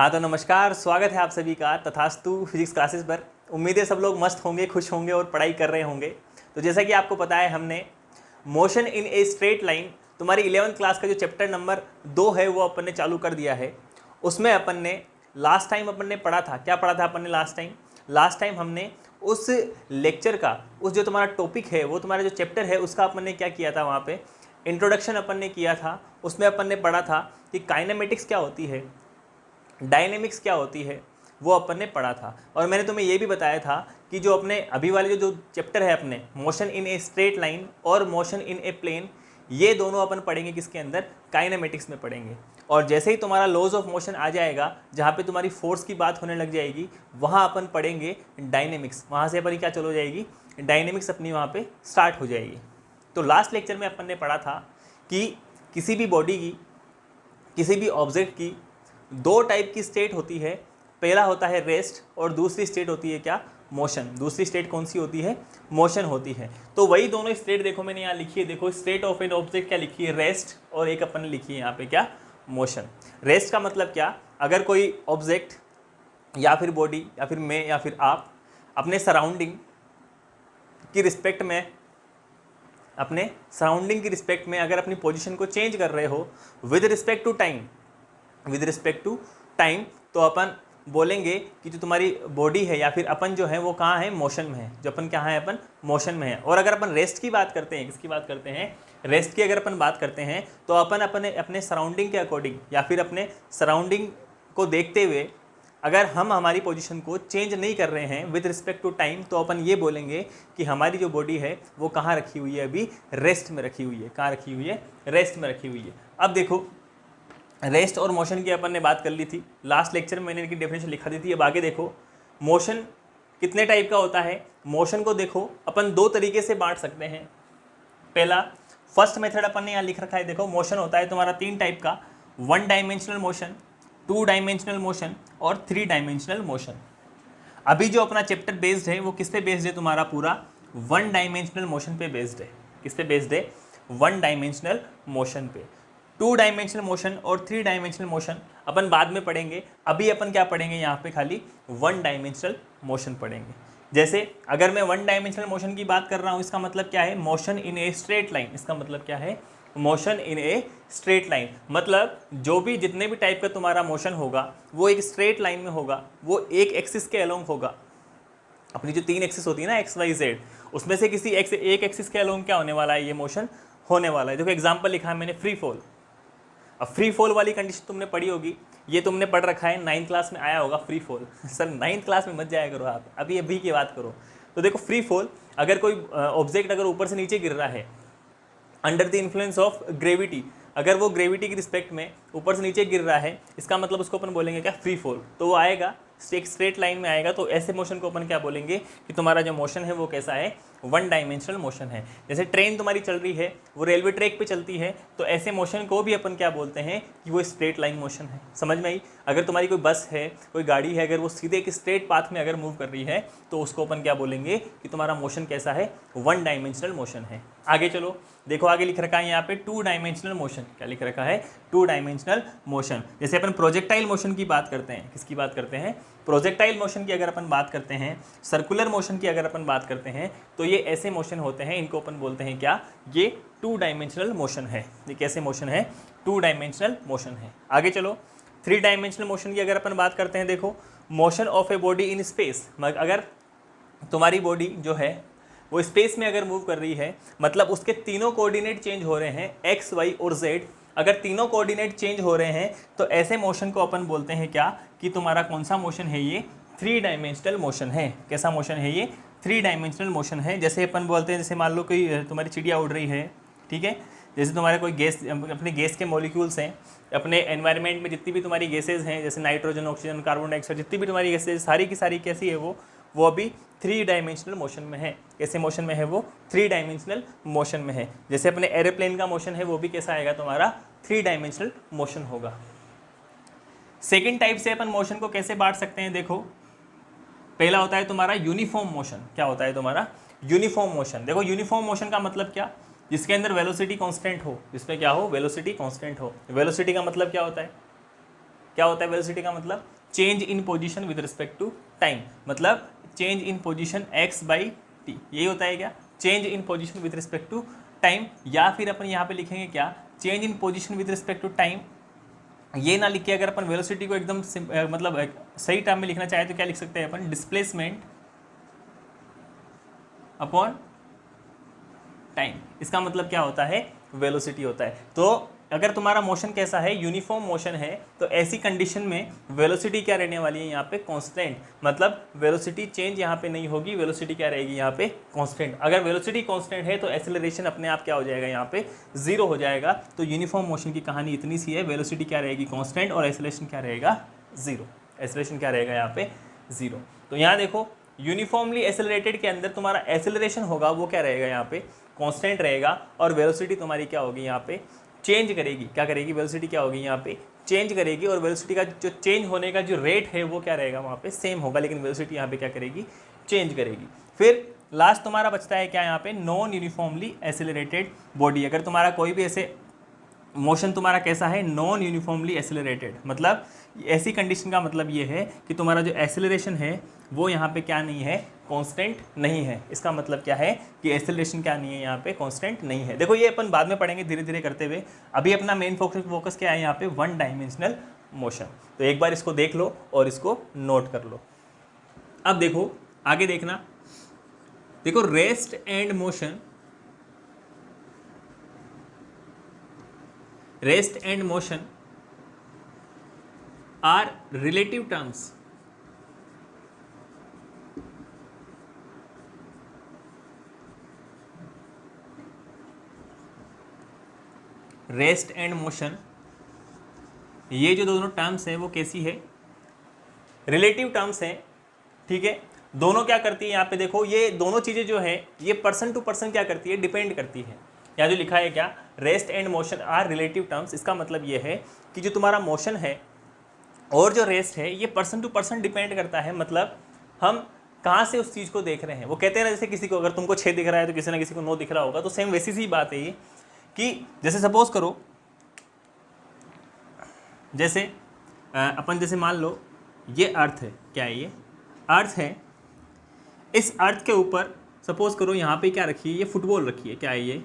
हाँ तो नमस्कार, स्वागत है आप सभी का तथास्तु फिजिक्स क्लासेस पर। उम्मीद है सब लोग मस्त होंगे, खुश होंगे और पढ़ाई कर रहे होंगे। तो जैसा कि आपको पता है, हमने motion in a straight line तुम्हारी 11th क्लास का जो चैप्टर नंबर 2 है वो अपन ने चालू कर दिया है। उसमें अपन ने लास्ट टाइम अपन ने पढ़ा था, क्या पढ़ा था अपन ने लास्ट टाइम हमने उस लेक्चर का, उस जो तुम्हारा टॉपिक है, वो तुम्हारा जो चैप्टर है उसका अपन ने क्या किया था, वहाँ पे इंट्रोडक्शन अपन ने किया था। उसमें अपन ने पढ़ा था कि काइनेमेटिक्स क्या होती है, डायनेमिक्स क्या होती है, वो अपन ने पढ़ा था। और मैंने तुम्हें ये भी बताया था कि जो अपने अभी वाले जो चैप्टर है अपने motion in a straight line और मोशन इन ए प्लेन, ये दोनों अपन पढ़ेंगे किसके अंदर, काइनेमेटिक्स में पढ़ेंगे। और जैसे ही तुम्हारा लॉज ऑफ मोशन आ जाएगा, जहाँ पे तुम्हारी फोर्स की बात होने लग जाएगी, वहाँ अपन पढ़ेंगे डायनेमिक्स। वहाँ से अपनी क्या चालू हो जाएगी, डायनेमिक्स अपनी वहाँ पे स्टार्ट हो जाएगी। तो लास्ट लेक्चर में अपन ने पढ़ा था कि किसी भी बॉडी की, किसी भी ऑब्जेक्ट की दो टाइप की स्टेट होती है। पहला होता है रेस्ट और दूसरी स्टेट होती है क्या, मोशन। दूसरी स्टेट कौन सी होती है, मोशन होती है। तो वही दोनों स्टेट देखो मैंने यहाँ लिखी है, देखो स्टेट ऑफ एन ऑब्जेक्ट क्या लिखी है, रेस्ट, और एक अपन ने लिखी है यहाँ पे क्या, मोशन। रेस्ट का मतलब क्या, अगर कोई ऑब्जेक्ट या फिर बॉडी या फिर मैं या फिर आप अपने सराउंडिंग की रिस्पेक्ट में, अपने सराउंडिंग की रिस्पेक्ट में अगर अपनी पोजीशन को चेंज कर रहे हो विद रिस्पेक्ट टू टाइम, तो अपन बोलेंगे कि जो तुम्हारी बॉडी है या फिर अपन जो है वो कहाँ है, मोशन में है। जो अपन क्या है, अपन मोशन में है। और अगर अपन रेस्ट की बात करते हैं, किसकी बात करते हैं, रेस्ट की अगर अपन बात करते हैं, तो अपन अपने सराउंडिंग के अकॉर्डिंग या फिर अपने सराउंडिंग को देखते हुए अगर हम हमारी पोजीशन को चेंज नहीं कर रहे हैं विद रिस्पेक्ट टू टाइम, तो अपन ये बोलेंगे कि हमारी जो बॉडी है वो कहाँ रखी हुई है, अभी रेस्ट में रखी हुई है। कहाँ रखी हुई है, रेस्ट में रखी हुई है। अब देखो, रेस्ट और मोशन की अपन ने बात कर ली थी लास्ट लेक्चर में, मैंने इनकी डेफिनेशन लिखा दी थी। अब आगे देखो, मोशन कितने टाइप का होता है। मोशन को देखो अपन दो तरीके से बांट सकते हैं। पहला, फर्स्ट मेथड अपन ने यहाँ लिख रखा है, देखो मोशन होता है तुम्हारा तीन टाइप का, 1 डायमेंशनल मोशन, 2 डायमेंशनल मोशन और 3 डायमेंशनल मोशन। अभी जो अपना चैप्टर बेस्ड है वो किस पे बेस्ड है, तुम्हारा पूरा 1 डायमेंशनल मोशन पे बेस्ड है। किस पे बेस्ड है, 1 डायमेंशनल मोशन पे। 2 डायमेंशनल मोशन और 3 डायमेंशनल मोशन अपन बाद में पढ़ेंगे। अभी अपन क्या पढ़ेंगे, यहाँ पे खाली 1 डायमेंशनल मोशन पढ़ेंगे। जैसे अगर मैं 1 डायमेंशनल मोशन की बात कर रहा हूँ, इसका मतलब क्या है, motion in a straight line. इसका मतलब क्या है, motion in a straight line. मतलब जो भी जितने भी टाइप का तुम्हारा मोशन होगा वो एक स्ट्रेट लाइन में होगा, वो एक एक्सिस के अलोंग होगा। अपनी जो 3 एक्सिस होती है ना, एक्स वाई जेड, उसमें से किसी एक एक्सिस के अलोंग क्या होने वाला है, ये मोशन होने वाला है। देखो एग्जाम्पल लिखा है मैंने, फ्री फॉल। अब फ्री फॉल वाली कंडीशन तुमने पढ़ी होगी, ये तुमने पढ़ रखा है, 9th क्लास में आया होगा free fall. Sir 9th class में मत जाया करो आप, अभी की बात करो। तो देखो फ्री फॉल, अगर कोई ऑब्जेक्ट अगर ऊपर से नीचे गिर रहा है under the influence of gravity, अगर वो ग्रेविटी की रिस्पेक्ट में ऊपर से नीचे गिर रहा है, इसका मतलब उसको अपन बोलेंगे क्या, फ्री फॉल। तो वो आएगा एक स्ट्रेट लाइन में आएगा। तो ऐसे मोशन को अपन क्या बोलेंगे कि तुम्हारा जो मोशन है वो कैसा है, 1 डायमेंशनल मोशन है। जैसे ट्रेन तुम्हारी चल रही है, वो रेलवे ट्रैक पे चलती है, तो ऐसे मोशन को भी अपन क्या बोलते हैं कि वो स्ट्रेट लाइन मोशन है। समझ में आई। अगर तुम्हारी कोई बस है, कोई गाड़ी है, अगर वो सीधे एक स्ट्रेट पाथ में अगर मूव कर रही है, तो उसको अपन क्या बोलेंगे कि तुम्हारा मोशन कैसा है, 1 डायमेंशनल मोशन है। आगे चलो, देखो आगे लिख रखा है यहाँ पे 2 डायमेंशनल मोशन। क्या लिख रखा है, 2 डायमेंशनल मोशन। जैसे अपन प्रोजेक्टाइल मोशन की बात करते हैं, किसकी बात करते हैं, प्रोजेक्टाइल मोशन की अगर अपन बात करते हैं, सर्कुलर मोशन की अगर अपन बात करते हैं, तो ये ऐसे मोशन होते हैं, इनको अपन बोलते हैं क्या, ये 2 डायमेंशनल मोशन है। ये कैसे मोशन है, 2 डायमेंशनल मोशन है। आगे चलो, 3 डायमेंशनल मोशन की अगर अपन बात करते हैं, देखो motion of a body in space. अगर तुम्हारी बॉडी जो है वो स्पेस में अगर मूव कर रही है, मतलब उसके तीनों कोऑर्डिनेट चेंज हो रहे हैं, एक्स वाई और जेड। अगर तीनों कोऑर्डिनेट चेंज हो रहे हैं, तो ऐसे मोशन को अपन बोलते हैं क्या, कि तुम्हारा कौन सा मोशन है, ये 3 डायमेंशनल मोशन है। कैसा मोशन है ये, 3 डायमेंशनल मोशन है। जैसे अपन बोलते हैं, जैसे मान लो कोई तुम्हारी चिड़िया उड़ रही है, ठीक है, जैसे तुम्हारे कोई गैस, अपने गैस के मॉलिक्यूल्स हैं, अपने एनवायरनमेंट में जितनी भी तुम्हारी गैसेज हैं, जैसे नाइट्रोजन, ऑक्सीजन, कार्बन डाइऑक्साइड, जितनी भी तुम्हारी गैसेज सारी की सारी कैसी है, वो अभी 3 डायमेंशनल मोशन में है। कैसे मोशन में है, वो 3 डायमेंशनल मोशन में है। जैसे अपने एरोप्लेन का मोशन है, वो भी कैसा आएगा तुम्हारा, 3 डायमेंशनल मोशन होगा। सेकेंड टाइप से अपन मोशन को कैसे बांट सकते हैं, देखो पहला होता है तुम्हारा यूनिफॉर्म मोशन। क्या होता है तुम्हारा, यूनिफॉर्म मोशन। देखो यूनिफॉर्म मोशन का मतलब क्या, जिसके अंदर वेलोसिटी कांस्टेंट हो, जिसमें क्या हो, वेलोसिटी कांस्टेंट हो। वेलोसिटी का मतलब क्या होता है, क्या होता है वेलोसिटी का मतलब? Change in position with respect to time, मतलब change in position x by T, यही होता है क्या? Change in position with respect to time, या फिर अपन यहाँ पे लिखेंगे क्या? Change in position with respect to time. ये ना लिख के अगर अपन वेलोसिटी को एकदम मतलब सही टर्म में लिखना चाहे तो क्या लिख सकते हैं अपन? Displacement upon time. इसका मतलब क्या होता है? वेलोसिटी होता है। तो अगर तुम्हारा मोशन कैसा है? यूनिफॉर्म मोशन है, तो ऐसी कंडीशन में वेलोसिटी क्या रहने वाली है यहाँ पे? कांस्टेंट, मतलब वेलोसिटी चेंज यहाँ पे नहीं होगी, वेलोसिटी क्या रहेगी यहाँ पे? कांस्टेंट। अगर वेलोसिटी कांस्टेंट है तो एक्सेलरेशन अपने आप क्या हो जाएगा यहाँ पे? जीरो हो जाएगा। तो यूनिफॉर्म मोशन की कहानी इतनी सी है, वेलोसिटी क्या रहेगी? कांस्टेंट, और एक्सेलरेशन क्या रहेगा? जीरो। एक्सेलरेशन क्या रहेगा यहाँ पे? जीरो। तो यहाँ देखो यूनिफॉर्मली एक्सेलरेटेड के अंदर तुम्हारा एक्सेलरेशन होगा वो क्या रहेगा यहाँ पे? कांस्टेंट रहेगा, और वेलोसिटी तुम्हारी क्या होगी यहाँ पे? चेंज करेगी। क्या करेगी? वेलोसिटी क्या होगी यहाँ पे? चेंज करेगी, और वेलोसिटी का जो चेंज होने का जो रेट है वो क्या रहेगा वहाँ पे? सेम होगा, लेकिन वेलोसिटी यहाँ पे क्या करेगी? चेंज करेगी। फिर लास्ट तुम्हारा बचता है क्या यहाँ पे? Non uniformly accelerated body. अगर तुम्हारा कोई भी ऐसे मोशन तुम्हारा कैसा है? नॉन यूनिफॉर्मली एक्सेलरेटेड, मतलब ऐसी कंडीशन का मतलब ये है कि तुम्हारा जो एक्सेलरेशन है वो यहाँ पे क्या नहीं है? कांस्टेंट नहीं है। इसका मतलब क्या है कि एक्सेलरेशन क्या नहीं है यहाँ पे? कांस्टेंट नहीं है। देखो ये अपन बाद में पढ़ेंगे धीरे धीरे करते हुए, अभी अपना मेन फोकस क्या है यहाँ पे? One dimensional motion. तो एक बार इसको देख लो और इसको नोट कर लो। अब देखो आगे देखना, देखो rest and motion, rest and motion are relative terms. Rest and motion, ये जो दोनों टर्म्स हैं वो कैसी है? रिलेटिव टर्म्स हैं, ठीक है। दोनों क्या करती है यहाँ पे? देखो ये दोनों चीज़ें जो है ये पर्सन टू पर्सन क्या करती है? डिपेंड करती है। यहाँ जो लिखा है क्या? Rest and motion are relative terms. इसका मतलब ये है कि जो तुम्हारा मोशन है और जो रेस्ट है ये पर्सन टू पर्सन डिपेंड करता है। मतलब हम कहाँ से उस चीज़ को देख रहे हैं। वो कहते हैं ना, जैसे किसी को अगर तुमको 6 दिख रहा है तो किसी ना किसी को 9 दिख रहा होगा, तो सेम वैसी सी बात है ये कि जैसे सपोज करो, जैसे अपन जैसे मान लो ये अर्थ है, क्या है ये? अर्थ है। इस अर्थ के ऊपर सपोज करो यहाँ पे क्या रखी है? ये फुटबॉल रखी है, क्या है ये?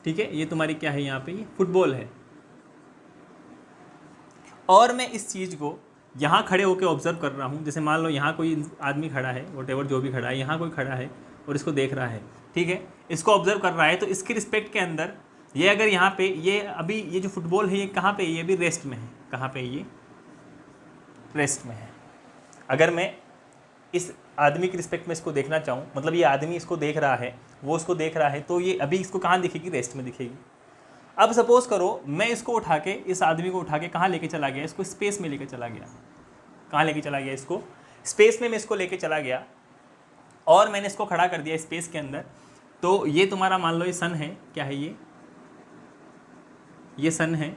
ठीक है, ये तुम्हारी क्या है यहाँ पे? ये फुटबॉल है। और मैं इस चीज़ को यहाँ खड़े होकर ऑब्जर्व कर रहा हूँ। जैसे मान लो यहाँ कोई आदमी खड़ा है, वॉटेवर जो भी खड़ा है, यहाँ कोई खड़ा है और इसको देख रहा है, ठीक है, इसको ऑब्जर्व कर रहा है। तो इसके रिस्पेक्ट के अंदर ये अगर यहाँ पे ये अभी ये जो फुटबॉल है ये कहाँ पे? ये भी रेस्ट में है। कहाँ पे? ये रेस्ट में है। अगर मैं इस आदमी के रिस्पेक्ट में इसको देखना चाहूँ, मतलब ये आदमी इसको देख रहा है, वो उसको देख रहा है, तो ये अभी इसको कहाँ दिखेगी? रेस्ट में दिखेगी। अब सपोज करो मैं इसको उठा के, इस आदमी को उठा के कहाँ लेके चला गया? इसको स्पेस में लेके चला गया। कहाँ लेके चला गया? इसको स्पेस में मैं इसको लेके चला गया और मैंने इसको खड़ा कर दिया स्पेस के अंदर। तो ये तुम्हारा मान लो ये सन है, क्या है ये सन है,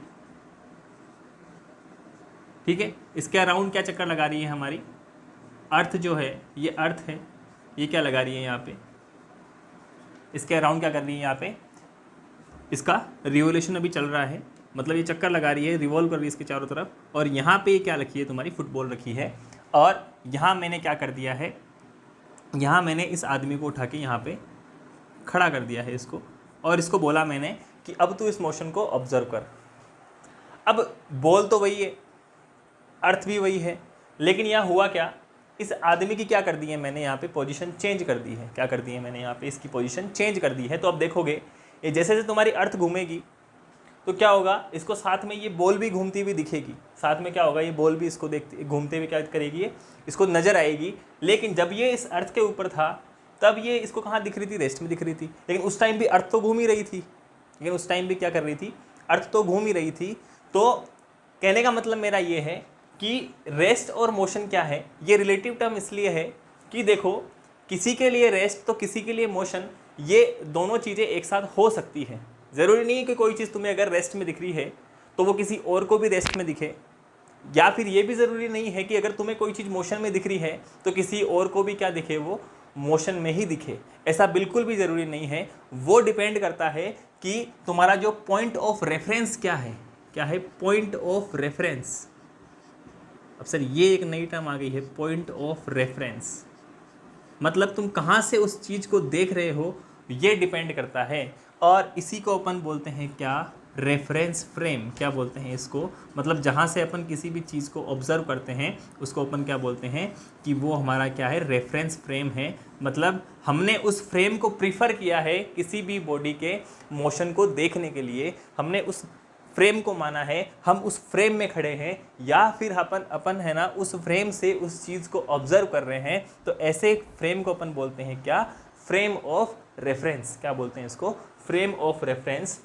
ठीक है। इसके अराउंड क्या चक्कर लगा रही है हमारी? अर्थ जो है ये अर्थ है, ये क्या लगा रही है यहाँ पे? इसके अराउंड क्या कर रही है यहाँ पे? इसका रिवोल्यूशन अभी चल रहा है, मतलब ये चक्कर लगा रही है, रिवॉल्व कर रही है इसके चारों तरफ। और यहाँ पे क्या रखी है? तुम्हारी फुटबॉल रखी है। और यहाँ मैंने क्या कर दिया है? यहाँ मैंने इस आदमी को उठा के यहाँ पे खड़ा कर दिया है इसको, और इसको बोला मैंने कि अब तू इस मोशन को ऑब्जर्व कर। अब बॉल तो वही है, अर्थ भी वही है, लेकिन यहाँ हुआ क्या? इस आदमी की क्या कर दी है मैंने? यहाँ पे पोजीशन चेंज कर दी है। क्या कर दी है मैंने? यहाँ पे इसकी पोजीशन चेंज कर दी है। तो अब देखोगे ये जैसे जैसे तुम्हारी अर्थ घूमेगी तो क्या होगा? इसको साथ में ये बॉल भी घूमती हुई दिखेगी। साथ में क्या होगा? ये बॉल भी इसको देखते घूमते हुए क्या करेगी? ये इसको नज़र आएगी। लेकिन जब ये इस अर्थ के ऊपर था तब ये इसको कहाँ दिख रही थी? रेस्ट में दिख रही थी। लेकिन उस टाइम भी अर्थ तो घूम ही रही थी। लेकिन उस टाइम भी क्या कर रही थी? अर्थ तो घूम ही रही थी। तो कहने का मतलब मेरा ये है कि रेस्ट और मोशन क्या है? ये रिलेटिव टर्म इसलिए है कि देखो किसी के लिए रेस्ट तो किसी के लिए मोशन, ये दोनों चीज़ें एक साथ हो सकती है। ज़रूरी नहीं है कि कोई चीज़ तुम्हें अगर रेस्ट में दिख रही है तो वो किसी और को भी रेस्ट में दिखे, या फिर ये भी ज़रूरी नहीं है कि अगर तुम्हें कोई चीज़ मोशन में दिख रही है तो किसी और को भी क्या दिखे? वो मोशन में ही दिखे। ऐसा बिल्कुल भी ज़रूरी नहीं है। वो डिपेंड करता है कि तुम्हारा जो पॉइंट ऑफ रेफरेंस क्या है, क्या है, पॉइंट ऑफ रेफरेंस। अब सर ये एक नई टर्म आ गई है, पॉइंट ऑफ रेफरेंस, मतलब तुम कहाँ से उस चीज़ को देख रहे हो ये डिपेंड करता है। और इसी को अपन बोलते हैं क्या, रेफरेंस फ्रेम। क्या बोलते हैं इसको, मतलब जहाँ से अपन किसी भी चीज़ को ऑब्जर्व करते हैं उसको अपन क्या बोलते हैं कि वो हमारा क्या है, रेफरेंस फ्रेम है। मतलब हमने उस फ्रेम को प्रीफर किया है किसी भी बॉडी के मोशन को देखने के लिए, हमने उस फ्रेम को माना है, हम उस फ्रेम में खड़े हैं, या फिर अपन है ना उस फ्रेम से उस चीज़ को ऑब्जर्व कर रहे हैं। तो ऐसे फ्रेम को अपन बोलते हैं क्या, फ्रेम ऑफ रेफरेंस। क्या बोलते हैं इसको, फ्रेम ऑफ रेफरेंस।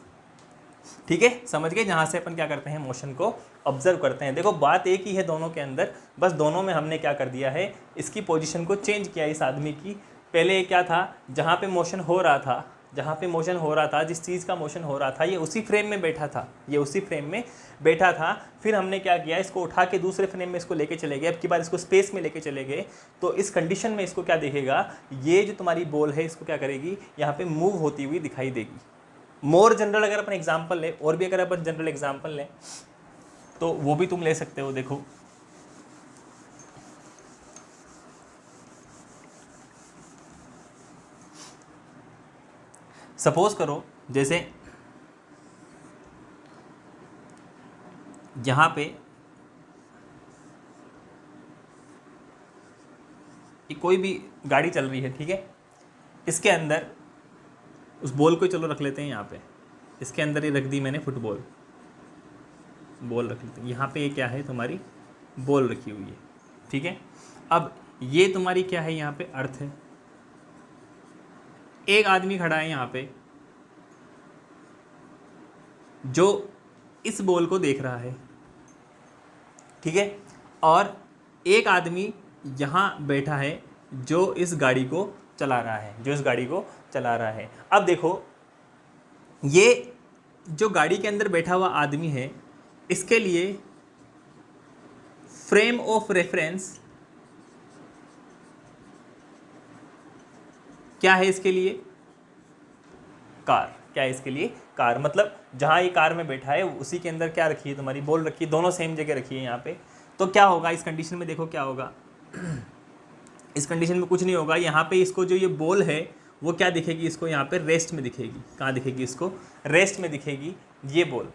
ठीक है, समझ गए, जहाँ से अपन क्या करते हैं, मोशन को ऑब्जर्व करते हैं। देखो बात एक ही है दोनों के अंदर, बस दोनों में हमने क्या कर दिया है, इसकी पोजीशन को चेंज किया इस आदमी की। पहले क्या था, जहाँ पे मोशन हो रहा था, जहाँ पे मोशन हो रहा था, जिस चीज़ का मोशन हो रहा था, ये उसी फ्रेम में बैठा था, ये उसी फ्रेम में बैठा था। फिर हमने क्या किया, इसको उठा के दूसरे फ्रेम में इसको लेके चले गए, अब की बार इसको स्पेस में लेके चले गए। तो इस कंडीशन में इसको क्या देखेगा, ये जो तुम्हारी बॉल है इसको क्या करेगी, यहाँ पे मूव होती हुई दिखाई देगी। मोर जनरल अगर अपन एग्जाम्पल लें, और भी अगर अपन जनरल एग्जाम्पल लें तो वो भी तुम ले सकते हो। देखो सपोज करो, जैसे यहाँ पे कोई भी गाड़ी चल रही है, ठीक है, इसके अंदर उस बॉल को चलो रख लेते हैं यहाँ पे, इसके अंदर ये रख दी मैंने फुटबॉल, बॉल रख लेते हैं यहाँ पे। ये क्या है, तुम्हारी बॉल रखी हुई है, ठीक है। अब ये तुम्हारी क्या है, यहाँ पे अर्थ है, एक आदमी खड़ा है यहाँ पे जो इस बॉल को देख रहा है, ठीक है, और एक आदमी यहाँ बैठा है जो इस गाड़ी को चला रहा है, जो इस गाड़ी को चला रहा है। अब देखो ये जो गाड़ी के अंदर बैठा हुआ आदमी है, इसके लिए फ्रेम ऑफ रेफरेंस क्या है, इसके लिए कार। क्या है इसके लिए, कार। मतलब जहाँ ये कार में बैठा है उसी के अंदर क्या रखी है, तुम्हारी बॉल रखी है, दोनों सेम जगह रखी है यहाँ पे। तो क्या होगा इस कंडीशन में, देखो क्या होगा इस कंडीशन में कुछ नहीं होगा। यहाँ पे इसको जो ये बॉल है वो क्या दिखेगी, इसको यहाँ पे रेस्ट में दिखेगी। कहाँ दिखेगी, इसको रेस्ट में दिखेगी ये बॉल।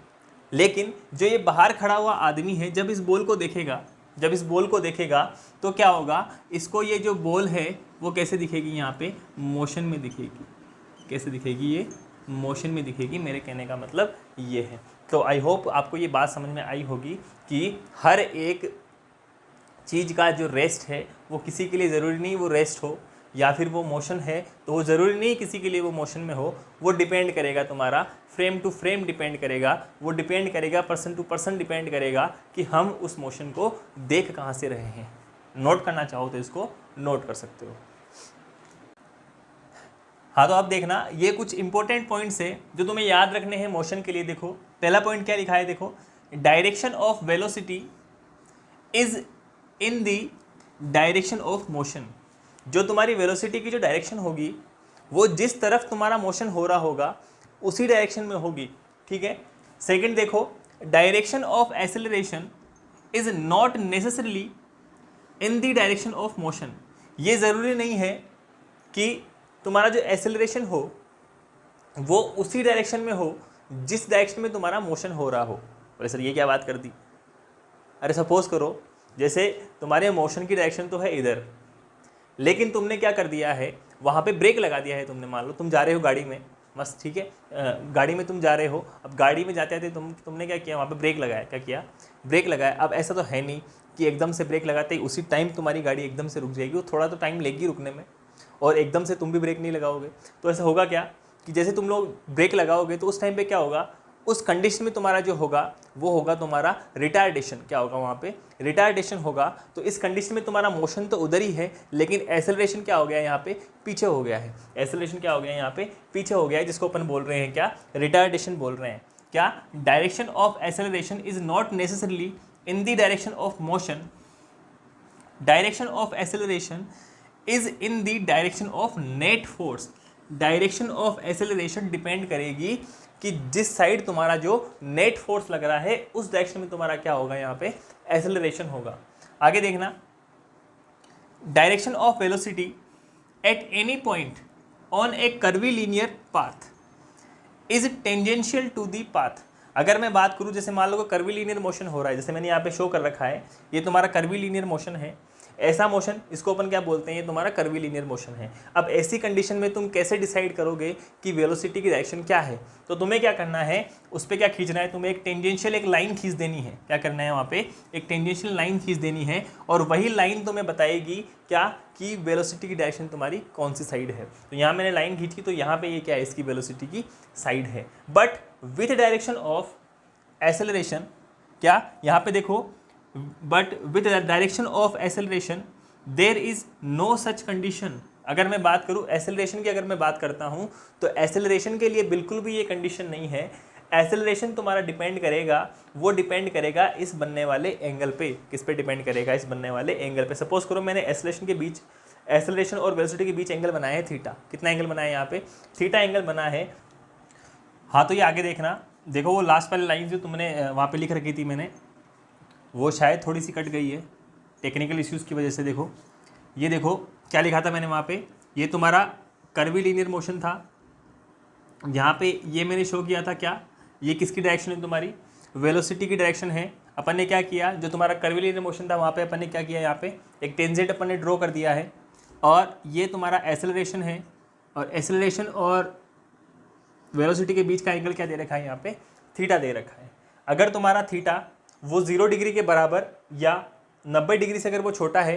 लेकिन जो ये बाहर खड़ा हुआ आदमी है, जब इस बॉल को देखेगा, जब इस बॉल को देखेगा तो क्या होगा, इसको ये जो बॉल है वो कैसे दिखेगी, यहाँ पे मोशन में दिखेगी। कैसे दिखेगी, ये मोशन में दिखेगी। मेरे कहने का मतलब ये है। तो आई होप आपको ये बात समझ में आई होगी कि हर एक चीज़ का जो रेस्ट है वो किसी के लिए ज़रूरी नहीं वो रेस्ट हो, या फिर वो मोशन है तो वो ज़रूरी नहीं किसी के लिए वो मोशन में हो। वो डिपेंड करेगा तुम्हारा फ्रेम टू फ्रेम डिपेंड करेगा, वो डिपेंड करेगा पर्सन टू पर्सन डिपेंड करेगा कि हम उस मोशन को देख कहाँ से रहे हैं। नोट करना चाहो तो इसको नोट कर सकते हो। हाँ, तो अब देखना ये कुछ इंपॉर्टेंट पॉइंट्स है जो तुम्हें याद रखने हैं मोशन के लिए। देखो पहला पॉइंट क्या लिखा है, देखो direction of velocity is in the direction of motion. जो तुम्हारी वेलोसिटी की जो डायरेक्शन होगी वो जिस तरफ तुम्हारा मोशन हो रहा होगा उसी डायरेक्शन में होगी, ठीक है। सेकंड देखो, direction of acceleration is not necessarily in the direction of motion. ये ज़रूरी नहीं है कि तुम्हारा जो एक्सेलरेशन हो वो उसी डायरेक्शन में हो जिस डायरेक्शन में तुम्हारा मोशन हो रहा हो। अरे सर ये क्या बात कर दी, अरे सपोज करो जैसे तुम्हारे मोशन की डायरेक्शन तो है इधर, लेकिन तुमने क्या कर दिया है, वहाँ पे ब्रेक लगा दिया है तुमने। मान लो तुम जा रहे हो गाड़ी में, मस्त, ठीक है, गाड़ी में तुम जा रहे हो। अब गाड़ी में जाते थे तुमने क्या किया, वहाँ पे ब्रेक लगाया। क्या किया, ब्रेक लगाया। अब ऐसा तो है नहीं कि एकदम से ब्रेक लगाते ही उसी टाइम तुम्हारी गाड़ी एकदम से रुक जाएगी, वो थोड़ा तो टाइम लेगी रुकने में, और एकदम से तुम भी ब्रेक नहीं लगाओगे। तो ऐसा होगा क्या कि जैसे तुम लोग ब्रेक लगाओगे तो उस टाइम पे क्या होगा, उस कंडीशन में तुम्हारा जो होगा वो होगा तुम्हारा रिटार्डेशन। क्या होगा, वहाँ पे रिटार्डेशन होगा। तो इस कंडीशन में तुम्हारा मोशन तो उधर ही है, लेकिन एक्सेलरेशन क्या हो गया, यहाँ पे पीछे हो गया है। एक्सेलरेशन क्या हो गया, यहाँ पे पीछे हो गया है, जिसको अपन बोल रहे हैं क्या, रिटार्डेशन बोल रहे हैं। क्या, direction of acceleration is not necessarily in the direction of motion. Direction of acceleration is in the direction of net force. Direction of acceleration depend करेगी कि जिस साइड तुम्हारा जो नेट फोर्स लग रहा है उस डायरेक्शन में तुम्हारा क्या होगा, यहाँ पे एसेलरेशन होगा। आगे देखना, direction of velocity at any point on a curvilinear path is tangential to the path. अगर मैं बात करूं, जैसे मान लो कि कर्वीलिनियर मोशन हो रहा है, जैसे मैंने यहाँ पे शो कर रखा है, ये तुम्हारा कर्वीलिनियर मोशन है, ऐसा मोशन, इसको अपन क्या बोलते हैं, ये तुम्हारा कर्वीलिनियर मोशन है। अब ऐसी कंडीशन में तुम कैसे डिसाइड करोगे कि वेलोसिटी की डायरेक्शन क्या है, तो तुम्हें क्या करना है, उस पर क्या खींचना है, तुम्हें एक टेंजेंशियल एक लाइन खींच देनी है। क्या करना है, वहाँ पे एक टेंजेंशियल लाइन खींच देनी है, और वही लाइन तुम्हें बताएगी क्या कि वेलोसिटी की डायरेक्शन तुम्हारी कौन सी साइड है। तो यहाँ मैंने लाइन खींची, तो यहाँ पे ये क्या है, इसकी वेलोसिटी की साइड है। But with direction of acceleration, क्या यहाँ पे देखो, but with direction of acceleration there is no such condition. अगर मैं बात करूँ एसेलरेशन की, अगर मैं बात करता हूँ तो एसेलरेशन के लिए बिल्कुल भी ये कंडीशन नहीं है। एसेलरेशन तुम्हारा डिपेंड करेगा, वो डिपेंड करेगा इस बनने वाले एंगल पे। किस पे डिपेंड करेगा, इस बनने वाले एंगल पे। सपोज करो मैंने एसेलरेशन के बीच, एसेलरेशन और वेलोसिटी के बीच एंगल बनाया है थीटा। कितना एंगल बना है, यहाँ पे थीटा एंगल बना है। हाँ, तो ये आगे देखना, देखो वो लास्ट वाली लाइन जो तुमने वहाँ पे लिख रखी थी मैंने, वो शायद थोड़ी सी कट गई है टेक्निकल इश्यूज़ की वजह से। देखो ये, देखो क्या लिखा था मैंने वहाँ पे, ये तुम्हारा कर्वीलिनियर मोशन था, यहाँ पे ये मैंने शो किया था क्या, ये किसकी डायरेक्शन है, तुम्हारी वेलोसिटी की डायरेक्शन है। अपन ने क्या किया, जो तुम्हारा कर्वीलिनियर मोशन था वहाँ पे अपन ने क्या किया, यहाँ पे एक टेंजेंट अपन ने ड्रॉ कर दिया है, और ये तुम्हारा एसेलरेशन है, और एसेलरेशन और वेलोसिटी के बीच का एंगल क्या दे रखा है, यहाँ पे थीटा दे रखा है। अगर तुम्हारा थीटा वो 0 डिग्री के बराबर या 90 डिग्री से अगर वो छोटा है,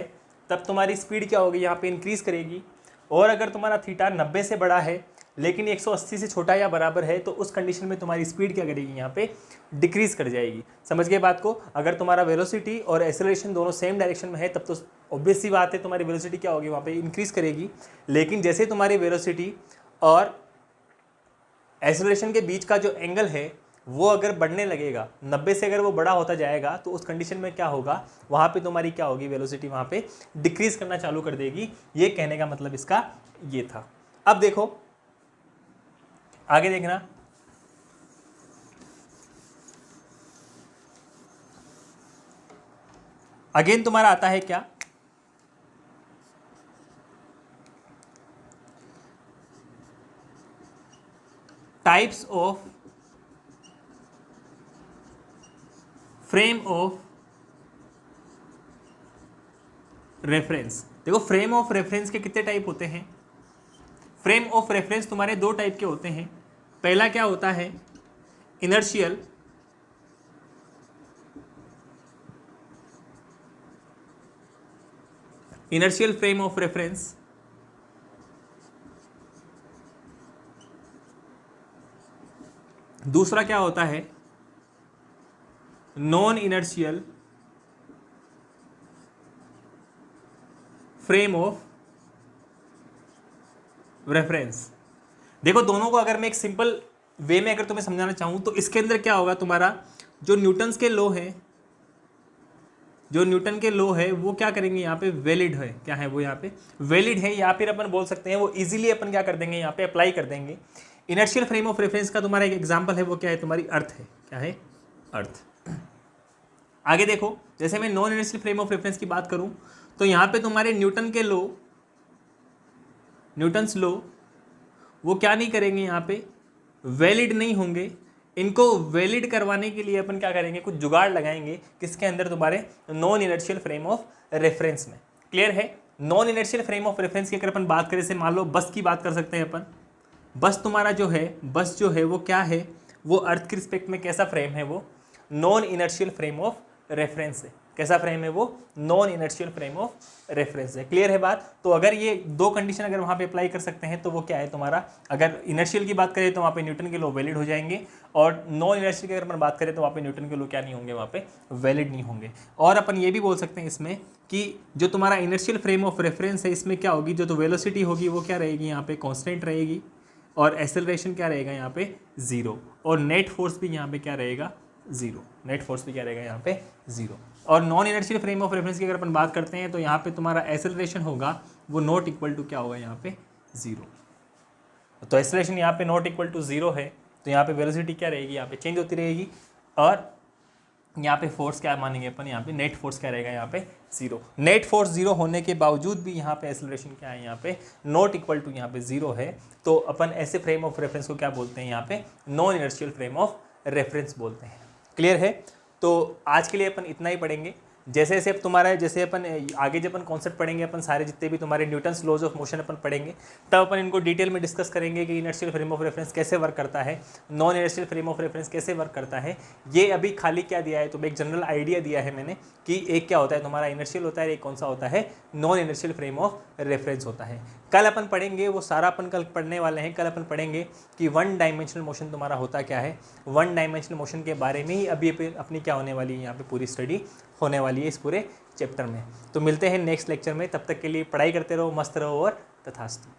तब तुम्हारी स्पीड क्या होगी, यहाँ पे इंक्रीज़ करेगी। और अगर तुम्हारा थीटा 90 से बड़ा है लेकिन 180 से छोटा या बराबर है, तो उस कंडीशन में तुम्हारी स्पीड क्या करेगी, यहाँ पे डिक्रीज़ कर जाएगी। समझ गए बात को। अगर तुम्हारा वेलोसिटी और एसेलरेशन दोनों सेम डायरेक्शन में है, तब तो ऑब्वियस सी बात है तुम्हारी वेलोसिटी क्या होगी, वहाँ पे इंक्रीज़ करेगी। लेकिन जैसे तुम्हारी वेलोसिटी और एसेलरेशन के बीच का जो एंगल है वो अगर बढ़ने लगेगा, 90 से अगर वो बड़ा होता जाएगा, तो उस कंडीशन में क्या होगा, वहाँ पे तुम्हारी क्या होगी, वेलोसिटी वहाँ पे डिक्रीज करना चालू कर देगी। ये कहने का मतलब इसका ये था। अब देखो आगे देखना, अगेन तुम्हारा आता है क्या, types of frame of reference. देखो फ्रेम ऑफ रेफरेंस के कितने टाइप होते हैं। फ्रेम ऑफ रेफरेंस तुम्हारे दो टाइप के होते हैं। पहला क्या होता है, inertial, inertial frame of reference. दूसरा क्या होता है, non inertial frame of reference. देखो दोनों को अगर मैं एक सिंपल वे में अगर तुम्हें समझाना चाहूँ, तो इसके अंदर क्या होगा, तुम्हारा जो न्यूटन्स के लॉ है, जो न्यूटन के लॉ है वो क्या करेंगे, यहाँ पे वैलिड है। क्या है वो, यहाँ पे वैलिड है, या फिर अपन बोल सकते हैं वो इजीली अपन क्या कर देंगे, यहाँ पे अप्लाई कर देंगे। इनर्शियल फ्रेम ऑफ रेफरेंस का तुम्हारा एक एग्जांपल है, वो क्या है, तुम्हारी अर्थ है। क्या है, अर्थ। आगे देखो, जैसे मैं non inertial frame of reference की बात करूं, तो यहाँ पे तुम्हारे न्यूटन के लॉ, न्यूटन्स लॉ, वो क्या नहीं करेंगे, यहाँ पे वैलिड नहीं होंगे। इनको वैलिड करवाने के लिए अपन क्या करेंगे, कुछ जुगाड़ लगाएंगे। किसके अंदर, तुम्हारे non inertial frame of reference में। क्लियर है। Non inertial frame of reference की अगर अपन बात करें, जैसे मान लो बस की बात कर सकते हैं अपन। बस तुम्हारा जो है, बस जो है वो क्या है, वो अर्थ के रिस्पेक्ट में कैसा फ्रेम है, वो non inertial frame of reference है। कैसा फ्रेम है वो, non inertial frame of reference है। क्लियर है बात। तो अगर ये दो कंडीशन अगर वहाँ पे अप्लाई कर सकते हैं, तो वो क्या है तुम्हारा, अगर इनर्शियल की बात करें तो वहाँ पे न्यूटन के लॉ वैलिड हो जाएंगे, और नॉन इनर्शियल की अगर अपन बात करें तो वहाँ पे न्यूटन के लॉ क्या नहीं होंगे, वहाँ पे वैलिड नहीं होंगे। और अपन ये भी बोल सकते हैं इसमें कि जो तुम्हारा इनर्शियल फ्रेम ऑफ रेफरेंस है, इसमें क्या होगी, जो तो वेलोसिटी होगी वो क्या रहेगी, यहाँ पे कॉन्स्टेंट रहेगी, और एक्सेलरेशन क्या रहेगा, यहाँ पे 0, और नेट फोर्स भी यहाँ पे क्या रहेगा, 0। नेट फोर्स भी क्या रहेगा, यहाँ पे 0। और non inertial frame of reference की अगर अपन बात करते हैं, तो यहाँ पे तुम्हारा एक्सेलरेशन होगा वो नॉट इक्वल टू क्या होगा, यहाँ पे 0। तो एक्सेलरेशन यहाँ पे नॉट इक्वल टू 0 है, तो यहाँ पे वेलोसिटी क्या रहेगी, यहाँ पे चेंज होती रहेगी। और यहाँ पे फोर्स क्या मानेंगे अपन, यहाँ पे नेट फोर्स क्या रहेगा, यहाँ पे 0। नेट फोर्स 0 होने के बावजूद भी यहाँ पे एक्सेलरेशन क्या है, यहाँ पे नॉट इक्वल टू यहाँ पे 0 है। तो अपन ऐसे फ्रेम ऑफ रेफरेंस को क्या बोलते हैं, यहाँ पे non inertial frame of reference बोलते हैं। क्लियर है। तो आज के लिए अपन इतना ही पढ़ेंगे। जैसे जैसे अब तुम्हारा जैसे अपन आगे जब अपन कॉन्सेप्ट पढ़ेंगे, अपन सारे जितने भी तुम्हारे न्यूटन्स लॉज ऑफ मोशन अपन पढ़ेंगे, तब अपन इनको डिटेल में डिस्कस करेंगे कि इनर्शियल फ्रेम ऑफ रेफरेंस कैसे वर्क करता है, non inertial frame of reference कैसे वर्क करता है। ये अभी खाली क्या दिया है, तो एक जनरल आइडिया दिया है मैंने कि एक क्या होता है तुम्हारा इनर्शियल होता है, एक कौन सा होता है non inertial frame of reference होता है। कल अपन पढ़ेंगे, वो सारा अपन कल पढ़ने वाले हैं। कल अपन पढ़ेंगे कि वन डायमेंशनल मोशन तुम्हारा होता क्या है। वन डायमेंशनल मोशन के बारे में ही अभी अपनी क्या होने वाली है, यहाँ पे पूरी स्टडी होने वाली है इस पूरे चैप्टर में। तो मिलते हैं नेक्स्ट लेक्चर में, तब तक के लिए पढ़ाई करते रहो, मस्त रहो और तथास्तु।